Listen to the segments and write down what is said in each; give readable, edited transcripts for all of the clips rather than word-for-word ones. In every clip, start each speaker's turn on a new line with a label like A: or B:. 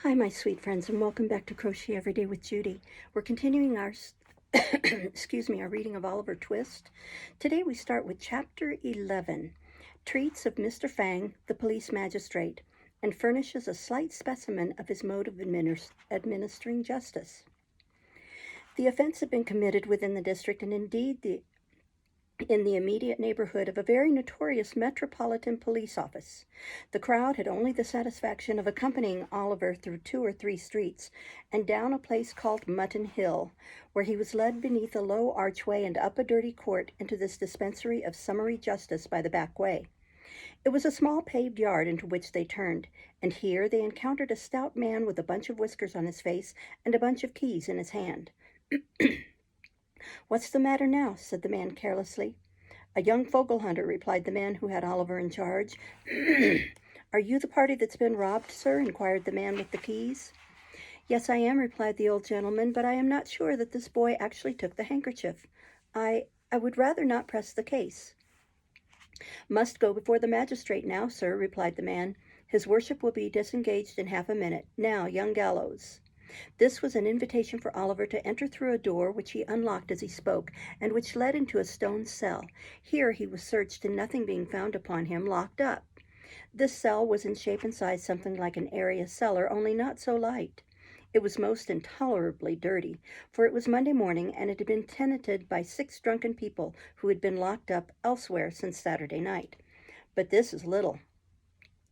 A: Hi, my sweet friends, and welcome back to Crochet Every Day with Judy. We're continuing our, our reading of Oliver Twist. Today we start with Chapter 11, Treats of Mr. Fang, the Police Magistrate, and furnishes a slight specimen of his mode of administering justice. The offense had been committed within the district, and indeed in the immediate neighborhood of a very notorious metropolitan police office. The crowd had only the satisfaction of accompanying Oliver through 2 or 3 streets and down a place called Mutton Hill, where he was led beneath a low archway and up a dirty court into this dispensary of summary justice by the back way. It was a small paved yard into which they turned, and here they encountered a stout man with a bunch of whiskers on his face and a bunch of keys in his hand. "What's the matter now?" said the man carelessly. "A young fogle hunter," replied the man who had Oliver in charge. "Are you the party that's been robbed, sir?" inquired the man with the keys. "Yes, I am," replied the old gentleman, "but I am not sure that this boy actually took the handkerchief. I would rather not press the case." "Must go before the magistrate now, sir," replied the man. "His worship will be disengaged in half a minute. Now, young Gallows." This was an invitation for Oliver to enter through a door which he unlocked as he spoke, and which led into a stone cell. Here he was searched, and nothing being found upon him, locked up. This cell was in shape and size something like an area cellar, only not so light. It was most intolerably dirty, for it was Monday morning, and it had been tenanted by 6 drunken people who had been locked up elsewhere since Saturday night. But this is little.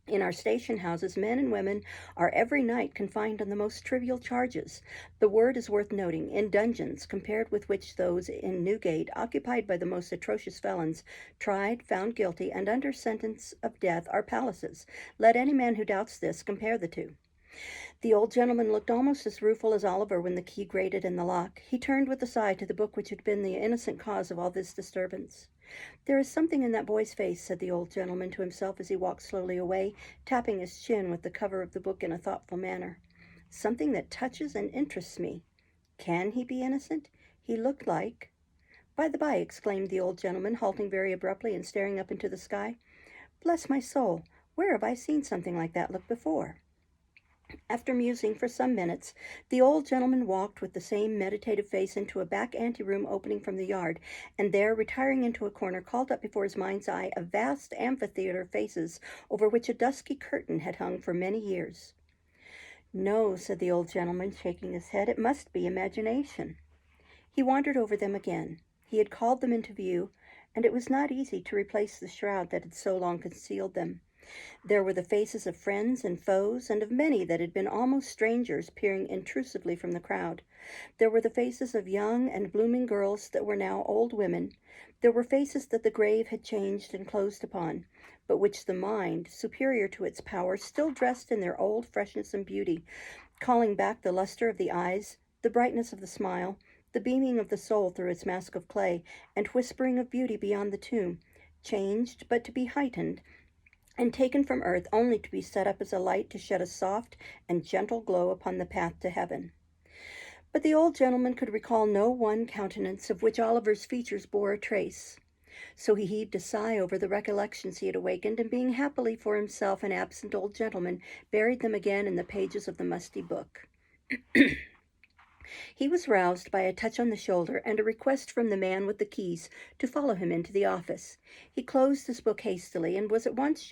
A: In our station houses, men and women are every night confined on the most trivial charges. The word is worth noting, in dungeons, compared with which those in Newgate, occupied by the most atrocious felons, tried, found guilty, and under sentence of death, are palaces. Let any man who doubts this compare the two. The old gentleman looked almost as rueful as Oliver when the key grated in the lock. He turned with a sigh to the book which had been the innocent cause of all this disturbance. "There is something in that boy's face," said the old gentleman to himself as he walked slowly away, tapping his chin with the cover of the book in a thoughtful manner. "Something that touches and interests me. Can he be innocent? He looked like—" "By the by," exclaimed the old gentleman, halting very abruptly and staring up into the sky, "bless my soul, where have I seen something like that look before?" After musing for some minutes, the old gentleman walked with the same meditative face into a back anteroom opening from the yard, and there, retiring into a corner, called up before his mind's eye a vast amphitheater of faces over which a dusky curtain had hung for many years. "No," said the old gentleman, shaking his head, "it must be imagination." He wandered over them again. He had called them into view, and it was not easy to replace the shroud that had so long concealed them. There were the faces of friends and foes, and of many that had been almost strangers peering intrusively from the crowd. There were the faces of young and blooming girls that were now old women. There were faces that the grave had changed and closed upon, but which the mind, superior to its power, still dressed in their old freshness and beauty, calling back the luster of the eyes, the brightness of the smile, the beaming of the soul through its mask of clay, and whispering of beauty beyond the tomb, changed but to be heightened, and taken from earth only to be set up as a light to shed a soft and gentle glow upon the path to heaven. But the old gentleman could recall no one countenance of which Oliver's features bore a trace. So he heaved a sigh over the recollections he had awakened, and being happily for himself an absent old gentleman, buried them again in the pages of the musty book. He was roused by a touch on the shoulder and a request from the man with the keys to follow him into the office. He closed his book hastily and was at once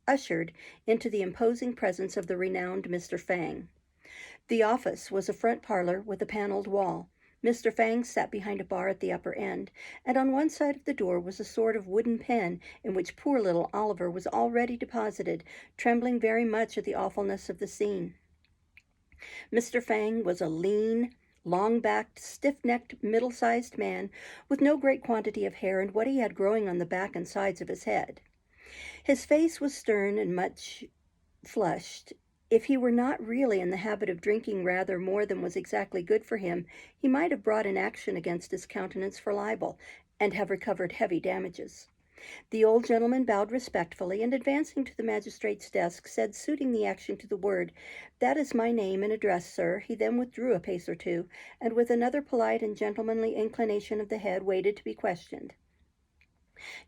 A: ushered into the imposing presence of the renowned Mr. Fang. The office was a front parlor with a paneled wall. Mr. Fang sat behind a bar at the upper end, and on one side of the door was a sort of wooden pen in which poor little Oliver was already deposited, trembling very much at the awfulness of the scene. Mr. Fang was a lean, long-backed, stiff-necked, middle-sized man with no great quantity of hair and what he had growing on the back and sides of his head. His face was stern and much flushed. If he were not really in the habit of drinking rather more than was exactly good for him, he might have brought an action against his countenance for libel, and have recovered heavy damages. The old gentleman bowed respectfully, and advancing to the magistrate's desk, said, suiting the action to the word, "That is my name and address, sir." He then withdrew a pace or two, and with another polite and gentlemanly inclination of the head, waited to be questioned.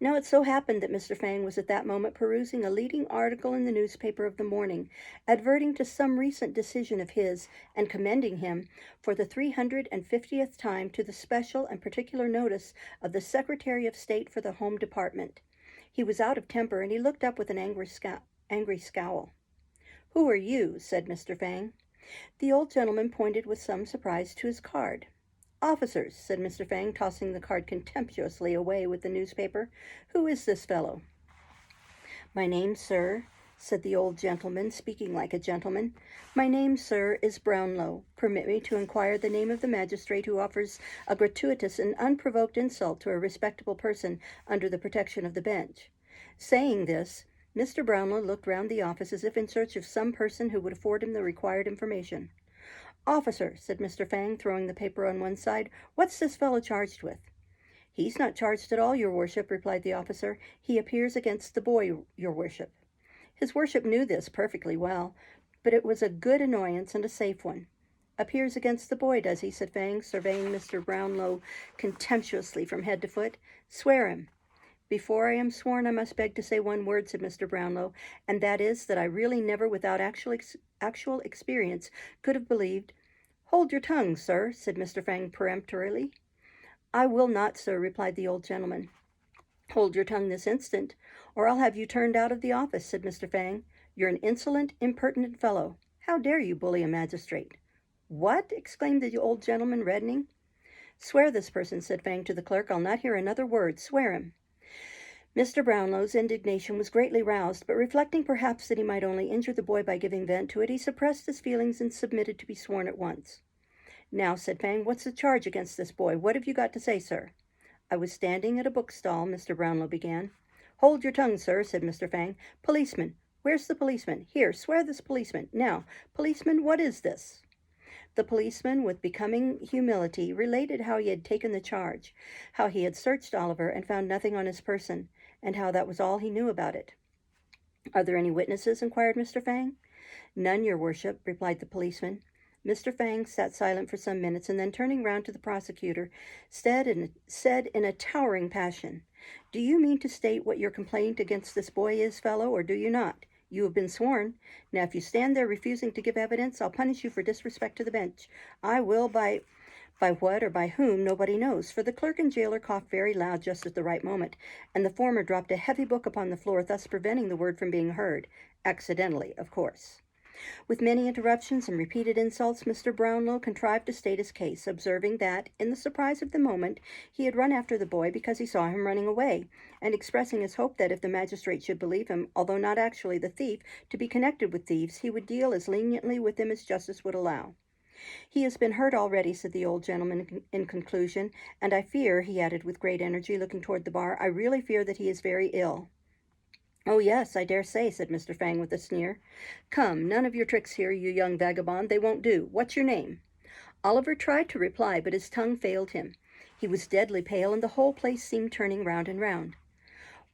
A: Now it so happened that Mr. Fang was at that moment perusing a leading article in the newspaper of the morning, adverting to some recent decision of his and commending him for the 350th time to the special and particular notice of the Secretary of State for the Home Department. He was out of temper, and he looked up with an angry scowl. "Who are you?" said Mr. Fang. The old gentleman pointed with some surprise to his card. "Officers," said Mr. Fang, tossing the card contemptuously away with the newspaper. "Who is this fellow?" "My name, sir," said the old gentleman, speaking like a gentleman, "my name, sir, is Brownlow. Permit me to inquire the name of the magistrate who offers a gratuitous and unprovoked insult to a respectable person under the protection of the bench." Saying this, Mr. Brownlow looked round the office as if in search of some person who would afford him the required information. "Officer," said Mr. Fang, throwing the paper on one side, "what's this fellow charged with?" "He's not charged at all, your worship," replied the officer. "He appears against the boy, your worship." His worship knew this perfectly well, but it was a good annoyance and a safe one. "Appears against the boy, does he?" said Fang, surveying Mr. Brownlow contemptuously from head to foot. "Swear him." "Before I am sworn, I must beg to say one word," said Mr. Brownlow, "and that is that I really never, without actual experience, could have believed—" "Hold your tongue, sir," said Mr. Fang peremptorily. "I will not, sir," replied the old gentleman. "Hold your tongue this instant, or I'll have you turned out of the office," said Mr. Fang. "You're an insolent, impertinent fellow. How dare you bully a magistrate?" "What?" exclaimed the old gentleman, reddening. "Swear this person," said Fang to the clerk. "I'll not hear another word. Swear him." Mr. Brownlow's indignation was greatly roused, but reflecting perhaps that he might only injure the boy by giving vent to it, he suppressed his feelings and submitted to be sworn at once. "Now," said Fang, "what's the charge against this boy? What have you got to say, sir?" "I was standing at a bookstall," Mr. Brownlow began. "Hold your tongue, sir," said Mr. Fang. "Policeman, where's the policeman? Here, swear this policeman. Now, policeman, what is this?" The policeman, with becoming humility, related how he had taken the charge, how he had searched Oliver and found nothing on his person, and how that was all he knew about it. "Are there any witnesses?" inquired Mr. Fang. "None, your worship," replied the policeman. Mr. Fang sat silent for some minutes, and then turning round to the prosecutor, said in a towering passion, "Do you mean to state what your complaint against this boy is, fellow, or do you not? You have been sworn. Now, if you stand there refusing to give evidence, I'll punish you for disrespect to the bench. I will by what or by whom nobody knows," for the clerk and jailer coughed very loud just at the right moment, and the former dropped a heavy book upon the floor, thus preventing the word from being heard, accidentally, of course. With many interruptions and repeated insults, Mr. Brownlow contrived to state his case, observing that, in the surprise of the moment, he had run after the boy because he saw him running away, and expressing his hope that, if the magistrate should believe him, although not actually the thief, to be connected with thieves, he would deal as leniently with him as justice would allow. "He has been hurt already," said the old gentleman in conclusion, "and I fear," he added with great energy, looking toward the bar, "I really fear that he is very ill." "Oh, yes, I dare say," said Mr. Fang with a sneer. "Come, none of your tricks here, you young vagabond. They won't do. What's your name?" Oliver tried to reply, but his tongue failed him. He was deadly pale, and the whole place seemed turning round and round.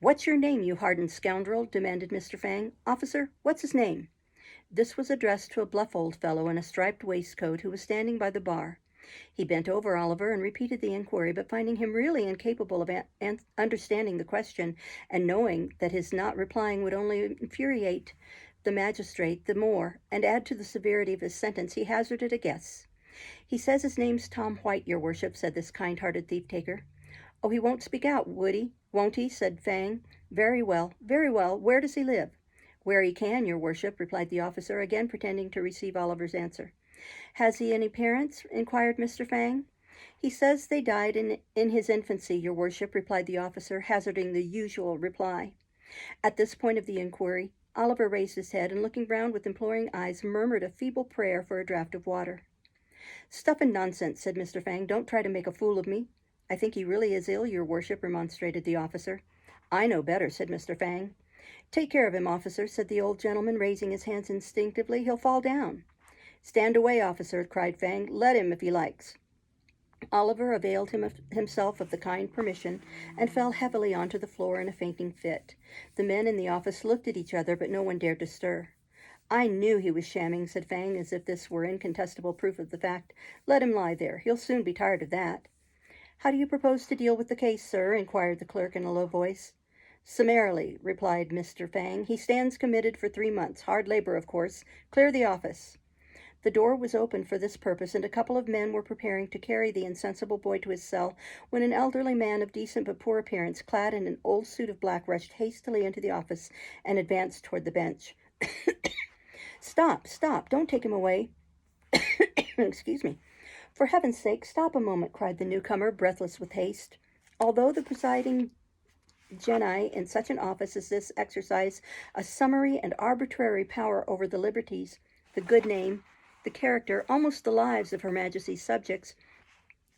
A: "What's your name, you hardened scoundrel?" demanded Mr. Fang. "Officer, what's his name?" This was addressed to a bluff old fellow in a striped waistcoat who was standing by the bar. He bent over Oliver and repeated the inquiry, but finding him really incapable of understanding the question, and knowing that his not replying would only infuriate the magistrate the more and add to the severity of his sentence, he hazarded a guess. "He says his name's Tom White, your worship," said this kind-hearted thief-taker. "Oh, he won't speak out, won't he?" said Fang. Very well, very well. Where does he live?" "Where he can, your worship," replied the officer, again pretending to receive Oliver's answer. "Has he any parents?" inquired Mr. Fang. "He says they died in his infancy, your worship," replied the officer, hazarding the usual reply. At this point of the inquiry, Oliver raised his head, and looking round with imploring eyes, murmured a feeble prayer for a draught of water. "Stuff and nonsense," said Mr. Fang. "Don't try to make a fool of me." "I think he really is ill, your worship," remonstrated the officer. "I know better," said Mr. Fang. "Take care of him, officer," said the old gentleman, raising his hands instinctively. "He'll fall down." "Stand away, officer," cried Fang. "Let him, if he likes." Oliver availed himself of the kind permission and fell heavily onto the floor in a fainting fit. The men in the office looked at each other, but no one dared to stir. "I knew he was shamming," said Fang, as if this were incontestable proof of the fact. "Let him lie there. He'll soon be tired of that." How do you propose to deal with the case, sir? Inquired the clerk in a low voice. Summarily, replied Mr. Fang. He stands committed for 3 months. Hard labor, of course. Clear the office. The door was opened for this purpose, and a couple of men were preparing to carry the insensible boy to his cell, when an elderly man of decent but poor appearance, clad in an old suit of black, rushed hastily into the office and advanced toward the bench. Stop, stop, don't take him away. Excuse me. For heaven's sake, stop a moment, cried the newcomer, breathless with haste. Although the presiding genii in such an office as this exercise a summary and arbitrary power over the liberties, the good name, the character, almost the lives of Her Majesty's subjects,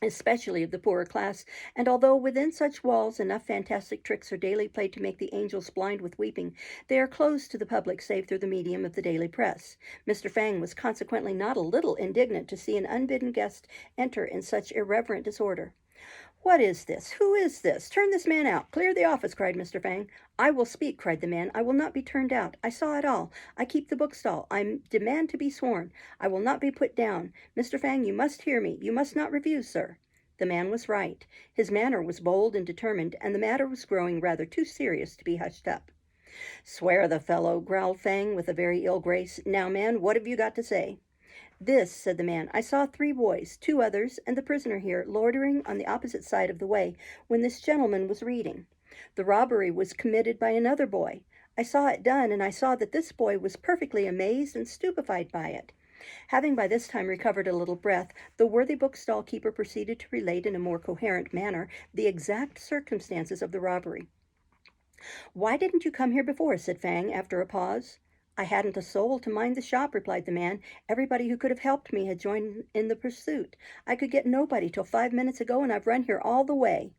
A: especially of the poorer class, and although within such walls enough fantastic tricks are daily played to make the angels blind with weeping, they are closed to the public save through the medium of the daily press. Mr. Fang was consequently not a little indignant to see an unbidden guest enter in such irreverent disorder. What is this? Who is this? Turn this man out. Clear the office, cried Mr. Fang. I will speak, cried the man. I will not be turned out. I saw it all. I keep the bookstall. I demand to be sworn. I will not be put down. Mr. Fang, you must hear me. You must not refuse, sir. The man was right. His manner was bold and determined, and the matter was growing rather too serious to be hushed up. Swear the fellow, growled Fang with a very ill grace. Now, man, what have you got to say? This, said the man, I saw 3 boys, 2 others, and the prisoner here, loitering on the opposite side of the way when this gentleman was reading. The robbery was committed by another boy. I saw it done, and I saw that this boy was perfectly amazed and stupefied by it. Having by this time recovered a little breath, the worthy bookstall keeper proceeded to relate in a more coherent manner the exact circumstances of the robbery. Why didn't you come here before? Said Fang, after a pause. I hadn't a soul to mind the shop, replied the man. Everybody who could have helped me had joined in the pursuit. I could get nobody till 5 minutes ago, and I've run here all the way.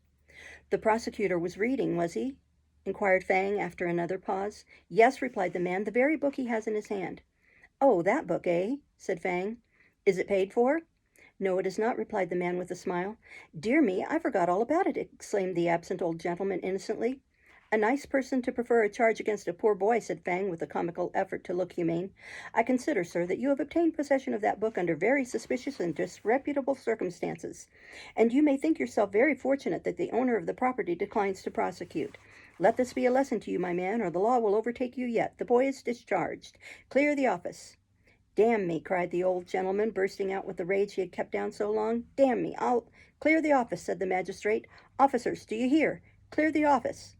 A: The prosecutor was reading, was he? Inquired Fang after another pause. Yes, replied the man, the very book he has in his hand. Oh, that book, eh? Said Fang. Is it paid for? No, it is not, replied the man with a smile. Dear me, I forgot all about it, exclaimed the absent old gentleman innocently. A nice person to prefer a charge against a poor boy, said Fang with a comical effort to look humane. I consider, sir, that you have obtained possession of that book under very suspicious and disreputable circumstances, and you may think yourself very fortunate that the owner of the property declines to prosecute. Let this be a lesson to you, my man, or the law will overtake you yet. The boy is discharged. Clear the office. Damn me, cried the old gentleman, bursting out with the rage he had kept down so long. Damn me, I'll— Clear the office, said the magistrate. Officers, do you hear? Clear the office.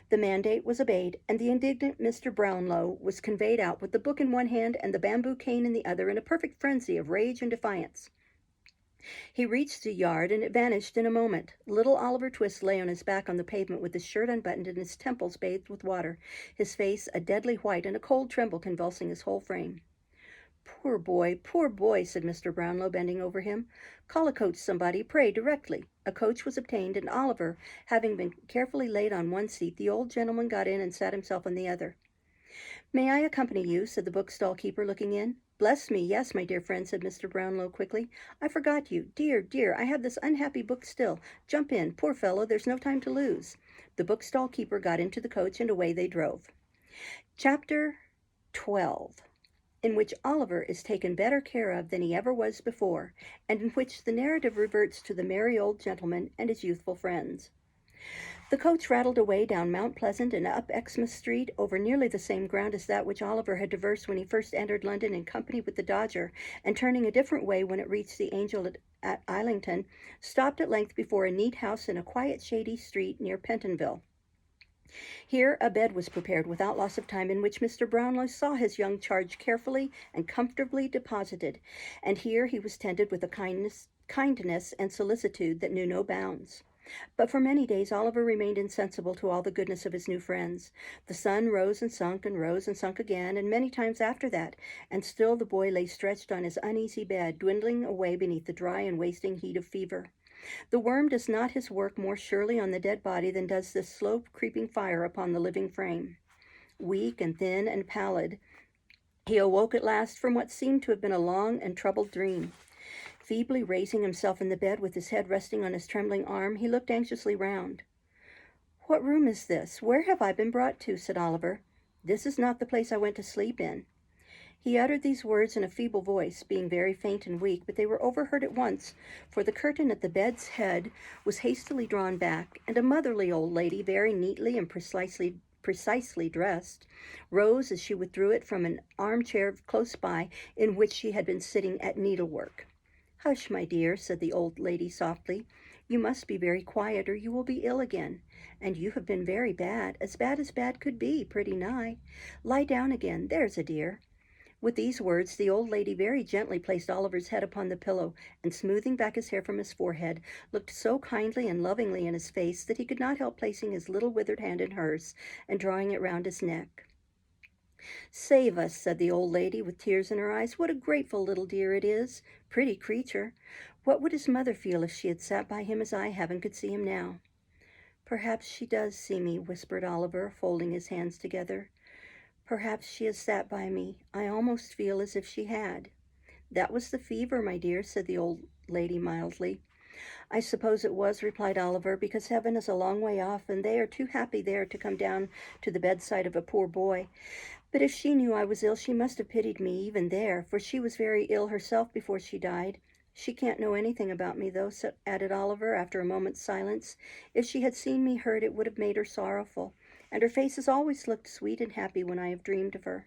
A: The mandate was obeyed, and the indignant Mr. Brownlow was conveyed out with the book in one hand and the bamboo cane in the other in a perfect frenzy of rage and defiance. He reached the yard, and it vanished in a moment. Little Oliver Twist lay on his back on the pavement with his shirt unbuttoned and his temples bathed with water, his face a deadly white and a cold tremble convulsing his whole frame. Poor boy, said Mr. Brownlow, bending over him. Call a coach, somebody, pray, directly. A coach was obtained, and Oliver, having been carefully laid on one seat, the old gentleman got in and sat himself on the other. May I accompany you? Said the bookstall keeper, looking in. Bless me, yes, my dear friend, said Mr. Brownlow quickly. I forgot you. Dear, I have this unhappy book still. Jump in, poor fellow, there's no time to lose. The bookstall keeper got into the coach, and away they drove. Chapter 12. In which Oliver is taken better care of than he ever was before, and in which the narrative reverts to the merry old gentleman and his youthful friends. The coach rattled away down Mount Pleasant and up Exmouth Street over nearly the same ground as that which Oliver had traversed when he first entered London in company with the Dodger, and turning a different way when it reached the Angel at Islington, stopped at length before a neat house in a quiet shady street near Pentonville. Here a bed was prepared without loss of time, in which Mr. Brownlow saw his young charge carefully and comfortably deposited, and here he was tended with a kindness and solicitude that knew no bounds. But for many days Oliver remained insensible to all the goodness of his new friends. The sun rose and sunk again, and many times after that, and still the boy lay stretched on his uneasy bed, dwindling away beneath the dry and wasting heat of fever. The worm does not his work more surely on the dead body than does this slow creeping fire upon the living frame. Weak and thin and pallid, he awoke at last from what seemed to have been a long and troubled dream. Feebly raising himself in the bed with his head resting on his trembling arm, he looked anxiously round. What room is this? Where have I been brought to? Said Oliver. This is not the place I went to sleep in. He uttered these words in a feeble voice, being very faint and weak, but they were overheard at once, for the curtain at the bed's head was hastily drawn back, and a motherly old lady, very neatly and precisely dressed, rose as she withdrew it from an armchair close by in which she had been sitting at needlework. "Hush, my dear," said the old lady softly. "You must be very quiet, or you will be ill again. And you have been very bad as bad could be, pretty nigh. Lie down again, there's a dear." With these words, the old lady very gently placed Oliver's head upon the pillow, and smoothing back his hair from his forehead, looked so kindly and lovingly in his face that he could not help placing his little withered hand in hers and drawing it round his neck. "Save us," said the old lady, with tears in her eyes. "What a grateful little dear it is. Pretty creature. What would his mother feel if she had sat by him as I have and could see him now?" "Perhaps she does see me," whispered Oliver, folding his hands together. "Perhaps she has sat by me. I almost feel as if she had." "That was the fever, my dear," said the old lady mildly. "I suppose it was," replied Oliver, "because heaven is a long way off, and they are too happy there to come down to the bedside of a poor boy. But if she knew I was ill, she must have pitied me even there, for she was very ill herself before she died. She can't know anything about me, though," added Oliver, after a moment's silence. "If she had seen me hurt, it would have made her sorrowful, and her face has always looked sweet and happy when I have dreamed of her."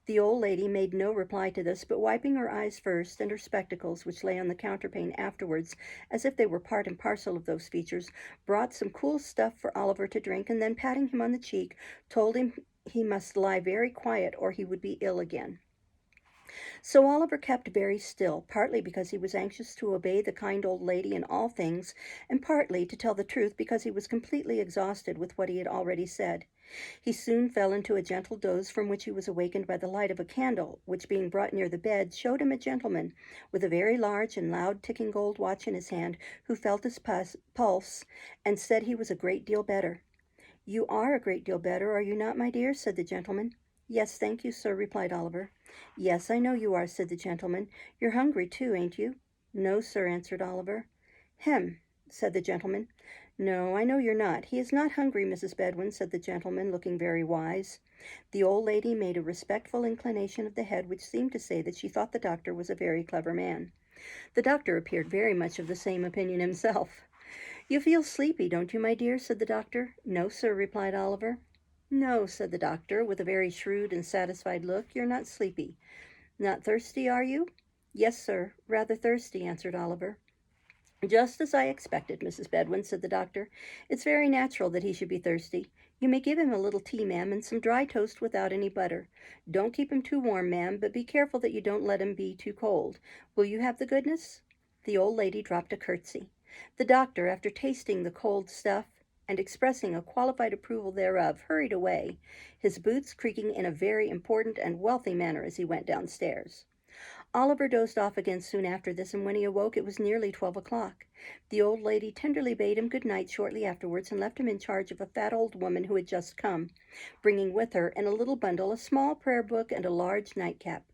A: The old lady made no reply to this, but wiping her eyes first, and her spectacles, which lay on the counterpane afterwards, as if they were part and parcel of those features, brought some cool stuff for Oliver to drink, and then patting him on the cheek, told him he must lie very quiet or he would be ill again. So Oliver kept very still, partly because he was anxious to obey the kind old lady in all things, and partly, to tell the truth, because he was completely exhausted with what he had already said. He soon fell into a gentle doze, from which he was awakened by the light of a candle, which, being brought near the bed, showed him a gentleman with a very large and loud ticking gold watch in his hand, who felt his pulse, and said he was a great deal better. "You are a great deal better, are you not, my dear?" said the gentleman. "Yes, thank you, sir," replied Oliver. "Yes, I know you are," said the gentleman. "You're hungry, too, ain't you?" "No, sir," answered Oliver. "Hem," said the gentleman. "No, I know you're not. He is not hungry, Mrs. Bedwin," said the gentleman, looking very wise. The old lady made a respectful inclination of the head, which seemed to say that she thought the doctor was a very clever man. The doctor appeared very much of the same opinion himself. "You feel sleepy, don't you, my dear?" said the doctor. "No, sir," replied Oliver. "No," said the doctor, with a very shrewd and satisfied look, "you're not sleepy. Not thirsty, are you?" "Yes, sir, rather thirsty," answered Oliver. "Just as I expected, Mrs. Bedwin," said the doctor. "It's very natural that he should be thirsty. You may give him a little tea, ma'am, and some dry toast without any butter. Don't keep him too warm, ma'am, but be careful that you don't let him be too cold. Will you have the goodness?" The old lady dropped a curtsy. The doctor, after tasting the cold stuff and expressing a qualified approval thereof, hurried away, his boots creaking in a very important and wealthy manner as he went downstairs. Oliver dozed off again soon after this, and when he awoke it was nearly 12 o'clock. The old lady tenderly bade him good night shortly afterwards, and left him in charge of a fat old woman who had just come, bringing with her in a little bundle a small prayer book and a large nightcap.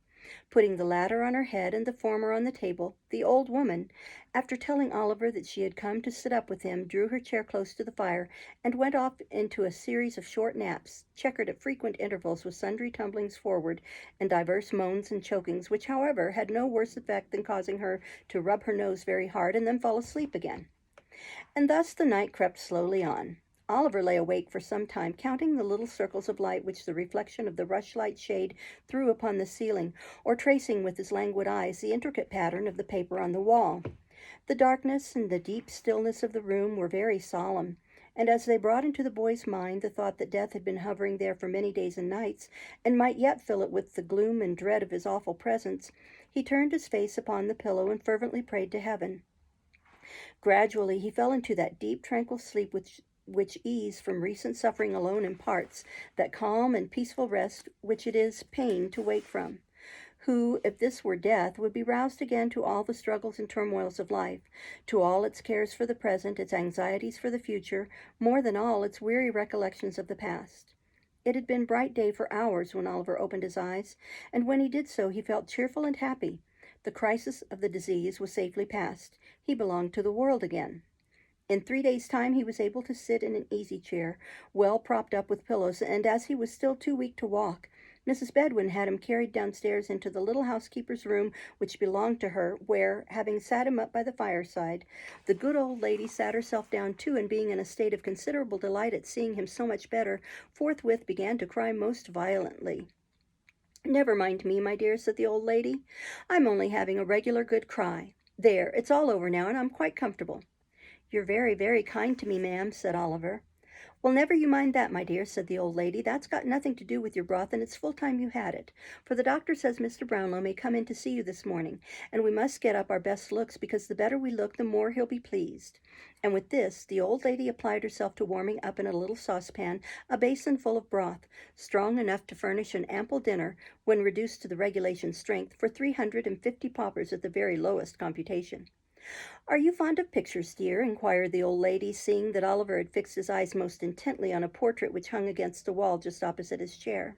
A: Putting the latter on her head and the former on the table, the old woman, after telling Oliver that she had come to sit up with him, drew her chair close to the fire, and went off into a series of short naps, checkered at frequent intervals with sundry tumblings forward and divers moans and chokings, which, however, had no worse effect than causing her to rub her nose very hard and then fall asleep again. And thus the night crept slowly on. Oliver lay awake for some time, counting the little circles of light which the reflection of the rushlight shade threw upon the ceiling, or tracing with his languid eyes the intricate pattern of the paper on the wall. The darkness and the deep stillness of the room were very solemn, and as they brought into the boy's mind the thought that death had been hovering there for many days and nights, and might yet fill it with the gloom and dread of his awful presence, he turned his face upon the pillow and fervently prayed to heaven. Gradually he fell into that deep, tranquil sleep which ease from recent suffering alone imparts, that calm and peaceful rest which it is pain to wake from. Who, if this were death, would be roused again to all the struggles and turmoils of life, to all its cares for the present, its anxieties for the future, more than all, its weary recollections of the past. It had been bright day for hours when Oliver opened his eyes, and when he did so he felt cheerful and happy. The crisis of the disease was safely past. He belonged to the world again. In 3 days' time he was able to sit in an easy chair, well propped up with pillows, and as he was still too weak to walk, Mrs. Bedwin had him carried downstairs into the little housekeeper's room which belonged to her, where, having sat him up by the fireside, the good old lady sat herself down too, and being in a state of considerable delight at seeing him so much better, forthwith began to cry most violently. "Never mind me, my dear," said the old lady. "I'm only having a regular good cry. There, it's all over now, and I'm quite comfortable." "You're very, very kind to me, ma'am," said Oliver. "Well, never you mind that, my dear," said the old lady. "That's got nothing to do with your broth, and it's full time you had it. For the doctor says Mr. Brownlow may come in to see you this morning, and we must get up our best looks, because the better we look, the more he'll be pleased." And with this, the old lady applied herself to warming up in a little saucepan a basin full of broth, strong enough to furnish an ample dinner, when reduced to the regulation strength, for 350 paupers at the very lowest computation. "Are you fond of pictures, dear?" inquired the old lady, seeing that Oliver had fixed his eyes most intently on a portrait which hung against the wall just opposite his chair.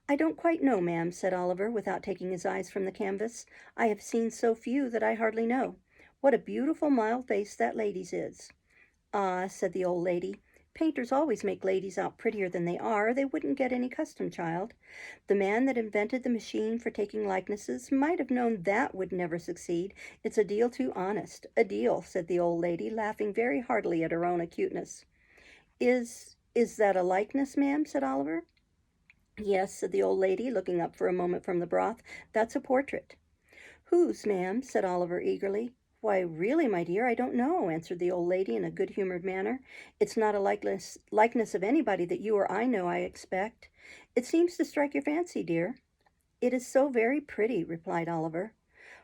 A: "I don't quite know, ma'am," said Oliver, without taking his eyes from the canvas. "I have seen so few that I hardly know. What a beautiful mild face that lady's is." "Ah," said the old lady, "painters always make ladies out prettier than they are, or they wouldn't get any custom, child. The man that invented the machine for taking likenesses might have known that would never succeed. It's a deal too honest, a deal," said the old lady, laughing very heartily at her own acuteness. Is that a likeness, ma'am?" said Oliver. "Yes," said the old lady, looking up for a moment from the broth. "That's a portrait." "Whose, ma'am?" said Oliver eagerly. "Why, really, my dear, I don't know," answered the old lady in a good-humored manner. "It's not a likeness of anybody that you or I know, I expect. It seems to strike your fancy, dear." "It is so very pretty," replied Oliver.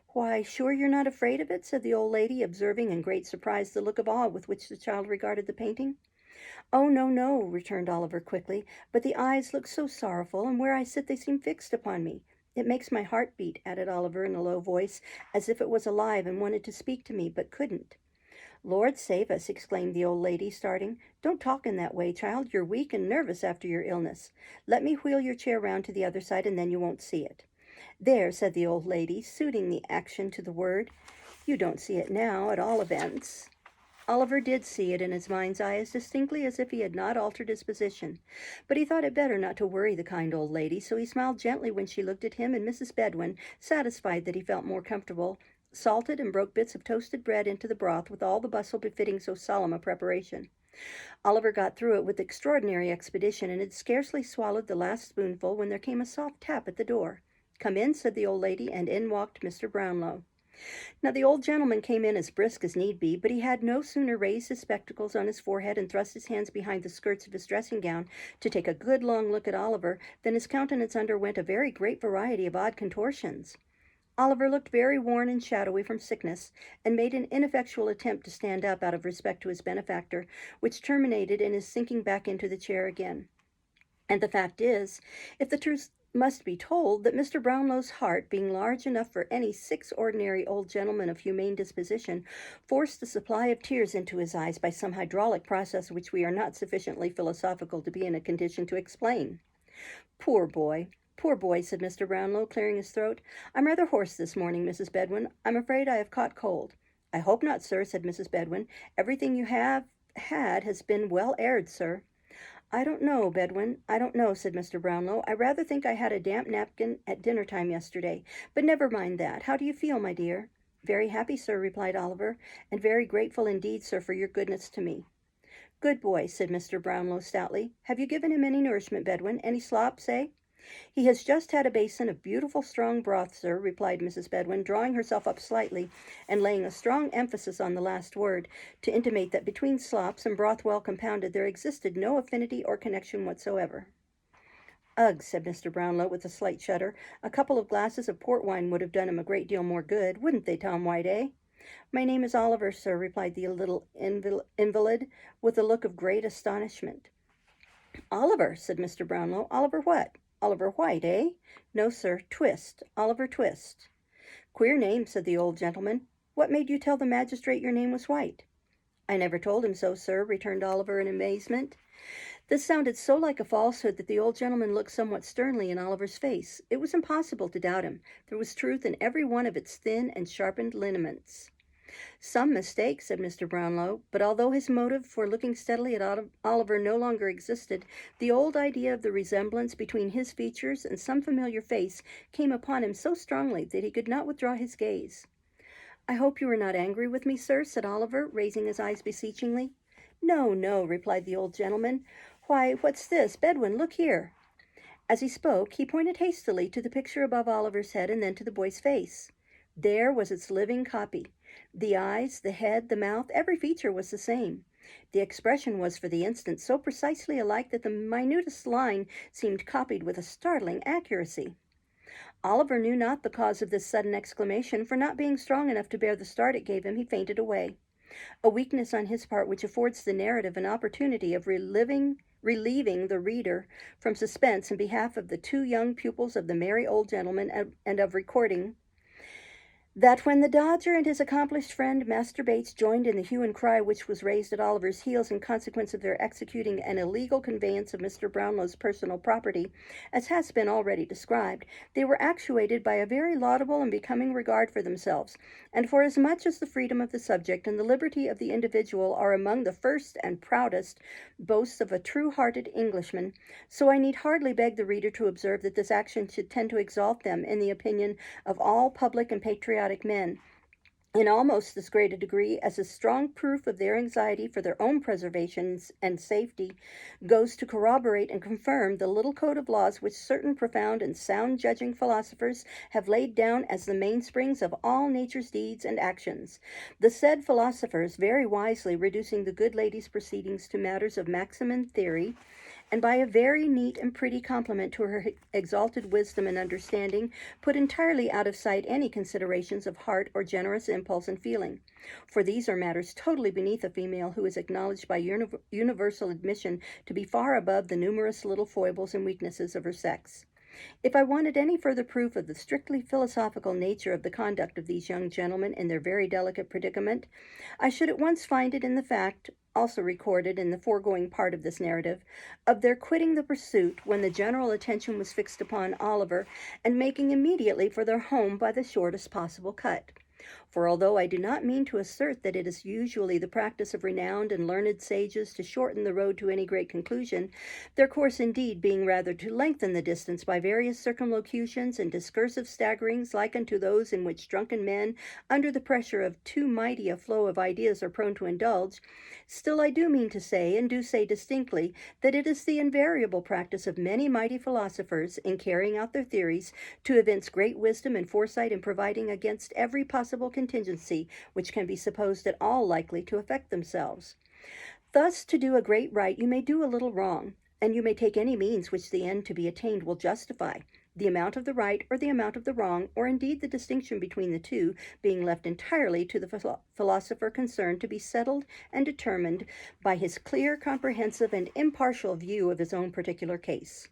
A: "Why, sure you're not afraid of it?" said the old lady, observing in great surprise the look of awe with which the child regarded the painting. "Oh, no, no," returned Oliver quickly, "but the eyes look so sorrowful, and where I sit they seem fixed upon me. It makes my heart beat," added Oliver in a low voice, as if it was alive and wanted to speak to me, but couldn't. "Lord save us!" exclaimed the old lady, starting. "Don't talk in that way, child. You're weak and nervous after your illness. Let me wheel your chair round to the other side, and then you won't see it." "There," said the old lady, suiting the action to the word. "You don't see it now, at all events." Oliver did see it in his mind's eye as distinctly as if he had not altered his position, but he thought it better not to worry the kind old lady, so he smiled gently when she looked at him, and Mrs. Bedwin, satisfied that he felt more comfortable, salted and broke bits of toasted bread into the broth with all the bustle befitting so solemn a preparation. Oliver got through it with extraordinary expedition, and had scarcely swallowed the last spoonful when there came a soft tap at the door. "Come in," said the old lady, and in walked Mr. Brownlow. Now the old gentleman came in as brisk as need be, but he had no sooner raised his spectacles on his forehead and thrust his hands behind the skirts of his dressing gown to take a good long look at Oliver than his countenance underwent a very great variety of odd contortions. Oliver looked very worn and shadowy from sickness, and made an ineffectual attempt to stand up out of respect to his benefactor, which terminated in his sinking back into the chair again. And the fact is, if the truth must be told, that Mr. Brownlow's heart, being large enough for any 6 ordinary old gentlemen of humane disposition, forced a supply of tears into his eyes by some hydraulic process which we are not sufficiently philosophical to be in a condition to explain. "Poor boy, poor boy," said Mr. Brownlow, clearing his throat. "I'm rather hoarse this morning, Mrs. Bedwin. I'm afraid I have caught cold." "I hope not, sir," said Mrs. Bedwin. "Everything you have had has been well aired, sir." "I don't know, Bedwin, I don't know," said Mr. Brownlow. "I rather think I had a damp napkin at dinner time yesterday. But never mind that. How do you feel, my dear?" "Very happy, sir," replied Oliver, "and very grateful indeed, sir, for your goodness to me." "Good boy," said Mr. Brownlow stoutly. "Have you given him any nourishment, Bedwin? Any slop, say?" "He has just had a basin of beautiful strong broth, sir," replied Mrs. Bedwin, drawing herself up slightly, and laying a strong emphasis on the last word, to intimate that between slops and broth well compounded there existed no affinity or connection whatsoever. "Ugh," said Mr. Brownlow, with a slight shudder. "A couple of glasses of port wine would have done him a great deal more good, wouldn't they, Tom White, eh?" "My name is Oliver, sir," replied the little invalid, with a look of great astonishment. "Oliver," said Mr. Brownlow. "Oliver what? Oliver White, eh?" "No, sir, Twist, Oliver Twist." "Queer name," said the old gentleman. "What made you tell the magistrate your name was White?" "I never told him so, sir," returned Oliver in amazement. This sounded so like a falsehood that the old gentleman looked somewhat sternly in Oliver's face. It was impossible to doubt him. There was truth in every one of its thin and sharpened lineaments. Some mistake, said Mr. Brownlow, but although his motive for looking steadily at Oliver no longer existed, the old idea of the resemblance between his features and some familiar face came upon him so strongly that he could not withdraw his gaze. I hope you are not angry with me, sir, said Oliver, raising his eyes beseechingly. No, no, replied the old gentleman. Why, what's this? Bedwin, look here. As he spoke, he pointed hastily to the picture above Oliver's head and then to the boy's face. There was its living copy. The eyes, the head, the mouth, every feature was the same. The expression was for the instant so precisely alike that the minutest line seemed copied with a startling accuracy. Oliver knew not the cause of this sudden exclamation, for not being strong enough to bear the start it gave him, he fainted away. A weakness on his part which affords the narrative an opportunity of relieving the reader from suspense in behalf of the two young pupils of the merry old gentleman, and of recording that when the Dodger and his accomplished friend Master Bates joined in the hue and cry which was raised at Oliver's heels in consequence of their executing an illegal conveyance of Mr. Brownlow's personal property, as has been already described, they were actuated by a very laudable and becoming regard for themselves, and forasmuch as the freedom of the subject and the liberty of the individual are among the first and proudest boasts of a true-hearted Englishman, so I need hardly beg the reader to observe that this action should tend to exalt them in the opinion of all public and patriotic men, in almost as great a degree as a strong proof of their anxiety for their own preservation and safety goes to corroborate and confirm the little code of laws which certain profound and sound-judging philosophers have laid down as the mainsprings of all nature's deeds and actions. The said philosophers, very wisely reducing the good lady's proceedings to matters of maxim and theory, and by a very neat and pretty compliment to her exalted wisdom and understanding, put entirely out of sight any considerations of heart or generous impulse and feeling. For these are matters totally beneath a female who is acknowledged by universal admission to be far above the numerous little foibles and weaknesses of her sex. If I wanted any further proof of the strictly philosophical nature of the conduct of these young gentlemen in their very delicate predicament, I should at once find it in the fact, also recorded in the foregoing part of this narrative, of their quitting the pursuit when the general attention was fixed upon Oliver, and making immediately for their home by the shortest possible cut. For although I do not mean to assert that it is usually the practice of renowned and learned sages to shorten the road to any great conclusion, their course indeed being rather to lengthen the distance by various circumlocutions and discursive staggerings like unto those in which drunken men, under the pressure of too mighty a flow of ideas, are prone to indulge, still I do mean to say, and do say distinctly, that it is the invariable practice of many mighty philosophers, in carrying out their theories, to evince great wisdom and foresight in providing against every possible contingency which can be supposed at all likely to affect themselves. Thus, to do a great right, you may do a little wrong, and you may take any means which the end to be attained will justify, the amount of the right or the amount of the wrong, or indeed the distinction between the two, being left entirely to the philosopher concerned to be settled and determined by his clear, comprehensive, and impartial view of his own particular case.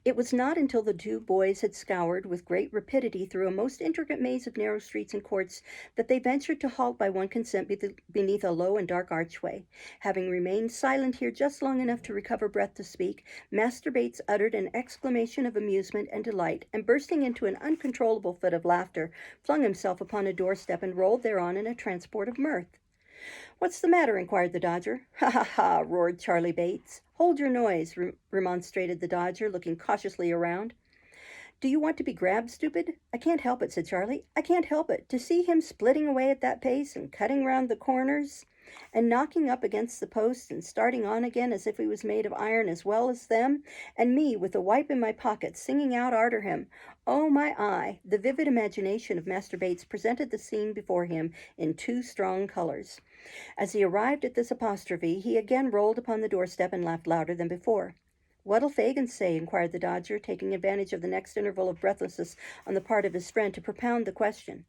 A: It was not until the two boys had scoured with great rapidity through a most intricate maze of narrow streets and courts that they ventured to halt by one consent beneath a low and dark archway. Having remained silent here just long enough to recover breath to speak, Master Bates uttered an exclamation of amusement and delight, and bursting into an uncontrollable fit of laughter, flung himself upon a doorstep and rolled thereon in a transport of mirth. What's the matter? Inquired the Dodger. Ha, ha, ha, roared Charley Bates. Hold your noise, remonstrated the Dodger, looking cautiously around. Do you want to be grabbed, stupid? I can't help it, said Charley. I can't help it. To see him splitting away at that pace and cutting round the corners and knocking up against the posts and starting on again as if he was made of iron as well as them, and me with a wipe in my pocket singing out arter him. Oh, my eye! The vivid imagination of Master Bates presented the scene before him in too strong colors. As he arrived at this apostrophe, he again rolled upon the doorstep and laughed louder than before. What'll Fagin say? Inquired the Dodger, taking advantage of the next interval of breathlessness on the part of his friend to propound the question.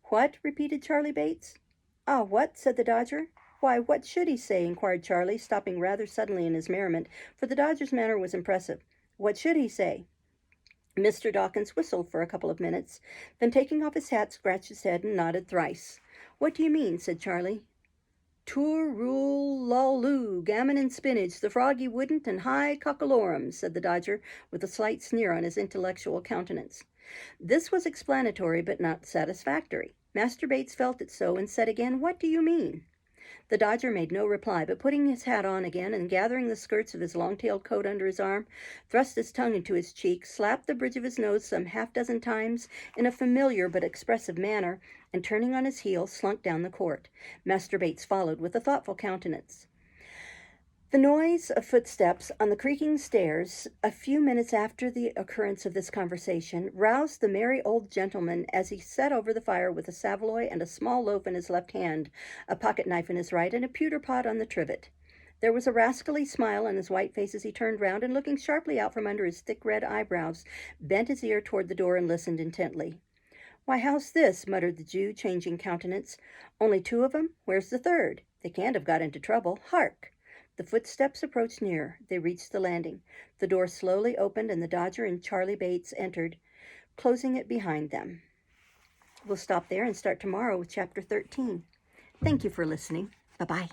A: What? Repeated Charley Bates. Ah, what? Said the Dodger. Why, what should he say? Inquired Charley, stopping rather suddenly in his merriment, for the Dodger's manner was impressive. What should he say? Mr. Dawkins whistled for a couple of minutes, then taking off his hat, scratched his head and nodded thrice. What do you mean? Said Charley. Toor-rool-lol-loo, gammon and spinach, the froggy wouldn't, and high cockalorum, said the Dodger, with a slight sneer on his intellectual countenance. This was explanatory but not satisfactory. Master Bates felt it so and said again, "What do you mean?" The Dodger made no reply, but putting his hat on again and gathering the skirts of his long-tailed coat under his arm, thrust his tongue into his cheek, slapped the bridge of his nose some half-dozen times in a familiar but expressive manner, and turning on his heel, slunk down the court. Master Bates followed with a thoughtful countenance. The noise of footsteps on the creaking stairs, a few minutes after the occurrence of this conversation, roused the merry old gentleman as he sat over the fire with a saveloy and a small loaf in his left hand, a pocket-knife in his right, and a pewter pot on the trivet. There was a rascally smile on his white face as he turned round and, looking sharply out from under his thick red eyebrows, bent his ear toward the door and listened intently. "Why, how's this?" muttered the Jew, changing countenance. "Only 2 of 'em? Where's the third? They can't have got into trouble. Hark!" The footsteps approached nearer. They reached the landing. The door slowly opened, and the Dodger and Charlie Bates entered, closing it behind them. We'll stop there and start tomorrow with Chapter 13. Thank you for listening. Bye-bye.